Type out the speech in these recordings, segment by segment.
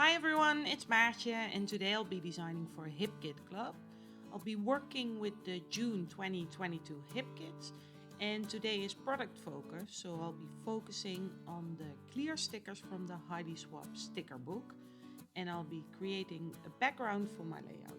Hi everyone, it's Maartje and today I'll be designing for a Hip Kit Club. I'll be working with the June 2022 Hip Kits and today is product focus, so I'll be focusing on the clear stickers from the Heidi Swapp sticker book and I'll be creating a background for my layout.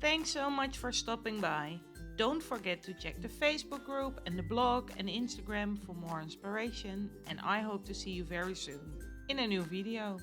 Thanks so much for stopping by. Don't forget to check the Facebook group and the blog and Instagram for more inspiration, and I hope to see you very soon in a new video.